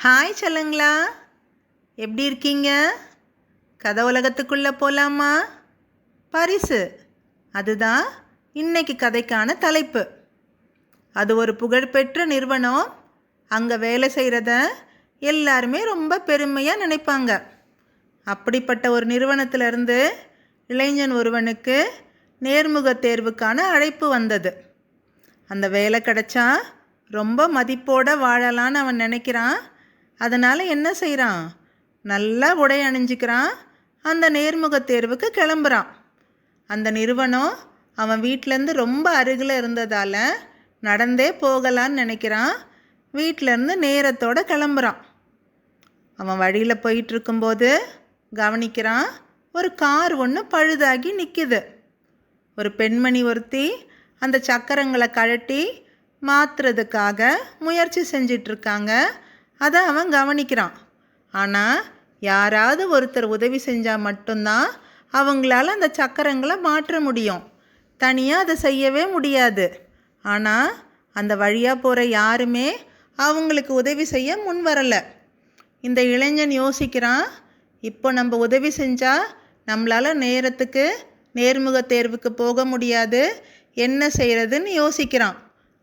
Hi செல்லுங்களா, எப்படி இருக்கீங்க? கதை உலகத்துக்குள்ளே போகலாமா? பரிசு அதுதான் இன்னைக்கு கதைக்கான தலைப்பு. அது ஒரு புகழ்பெற்ற நிறுவனம். அங்கே வேலை செய்கிறத எல்லாருமே ரொம்ப பெருமையாக நினைப்பாங்க. அப்படிப்பட்ட ஒரு நிறுவனத்திலிருந்து இளைஞன் ஒருவனுக்கு நேர்முக தேர்வுக்கான அழைப்பு வந்தது. அந்த வேலை கிடைச்சா ரொம்ப மதிப்போடு வாழலான்னு அவன் நினைக்கிறான். அதனால் என்ன செய்கிறான்? நல்லா உடை அணிஞ்சிக்கிறான். அந்த நேர்முக தேர்வுக்கு கிளம்புறான். அந்த நிறுவனம் அவன் வீட்டிலேருந்து ரொம்ப அருகில் இருந்ததால் நடந்தே போகலான்னு நினைக்கிறான். வீட்டிலேருந்து நேரத்தோடு கிளம்புறான். அவன் வழியில் போயிட்டுருக்கும்போது கவனிக்கிறான், ஒரு கார் ஒன்று பழுதாகி நிற்கிது. ஒரு பெண்மணி ஒருத்தி அந்த சக்கரங்களை கழட்டி மாற்றுறதுக்காக முயற்சி செஞ்சிட்ருக்காங்க. அதை அவன் கவனிக்கிறான். ஆனால் யாராவது ஒருத்தர் உதவி செஞ்சால் மட்டும்தான் அவங்களால அந்த சக்கரங்களை மாற்ற முடியும். தனியாக அதை செய்யவே முடியாது. ஆனால் அந்த வழியாக போகிற யாருமே அவங்களுக்கு உதவி செய்ய முன் வரலை. இந்த இளைஞன் யோசிக்கிறான், இப்போ நம்ம உதவி செஞ்சால் நம்மளால் நேரத்துக்கு நேர்முக தேர்வுக்கு போக முடியாது, என்ன செய்கிறதுன்னு யோசிக்கிறான்.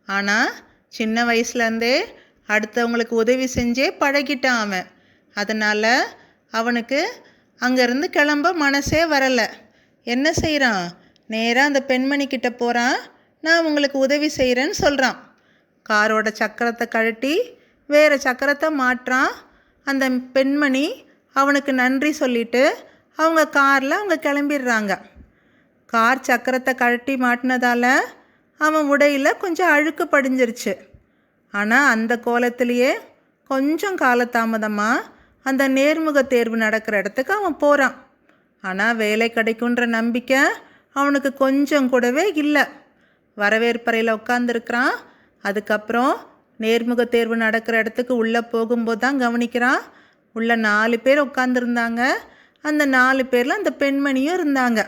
ஆனால் சின்ன வயசுலேருந்தே அடுத்தவங்களுக்கு உதவி செஞ்சே பழகிட்டான் அவன். அதனால் அவனுக்கு அங்கேருந்து கிளம்ப மனசே வரலை. என்ன செய்கிறான்? நேராக அந்த பெண்மணிக்கிட்ட போகிறான். நான் உங்களுக்கு உதவி செய்கிறேன்னு சொல்கிறான். காரோட சக்கரத்தை கழட்டி வேறு சக்கரத்தை மாட்டுறான். அந்த பெண்மணி அவனுக்கு நன்றி சொல்லிவிட்டு அவங்க காரில் அவங்க கிளம்பிடுறாங்க. கார் சக்கரத்தை கழட்டி மாட்டினதால் அவன் உடையில் கொஞ்சம் அழுக்கு படிஞ்சிருச்சு. ஆனால் அந்த கோலத்திலேயே கொஞ்சம் காலதாமதமாக அந்த நேர்முக தேர்வு நடக்கிற இடத்துக்கு அவன் போகிறான். ஆனால் வேலை கிடைக்குன்ற நம்பிக்கை அவனுக்கு கொஞ்சம் கூடவே இல்லை. வரவேற்பறையில் உட்காந்துருக்கிறான். அதுக்கப்புறம் நேர்முக தேர்வு நடக்கிற இடத்துக்கு உள்ளே போகும்போது தான் கவனிக்கிறான், உள்ள 4 பேர் உட்காந்துருந்தாங்க. அந்த 4 பேரில் அந்த பெண்மணியும் இருந்தாங்க.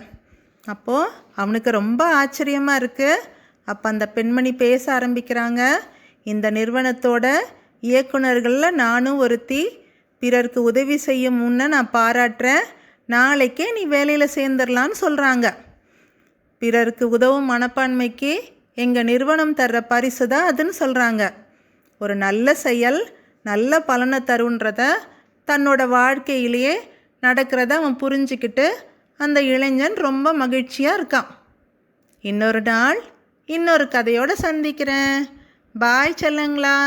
அப்போது அவனுக்கு ரொம்ப ஆச்சரியமாக இருக்குது. அப்போ அந்த பெண்மணி பேச ஆரம்பிக்கிறாங்க. இந்த நிறுவனத்தோட இயக்குனர்களில் நானும் ஒருத்தி. பிறருக்கு உதவி செய்யும் முன்னே நான் பாராட்டுறேன். நாளைக்கே நீ வேலையில் சேர்ந்துடலான்னு சொல்கிறாங்க. பிறருக்கு உதவும் மனப்பான்மைக்கு எங்கள் நிறுவனம் தர்ற பரிசு தான் அதுன்னு சொல்கிறாங்க. ஒரு நல்ல செயல் நல்ல பலனை தருன்றத தன்னோட வாழ்க்கையிலேயே நடக்கிறத அவன் புரிஞ்சுக்கிட்டு அந்த இளைஞன் ரொம்ப மகிழ்ச்சியாக இருக்கான். இன்னொரு நாள் இன்னொரு கதையோடு சந்திக்கிறேன். பாய் செல்லுங்களா.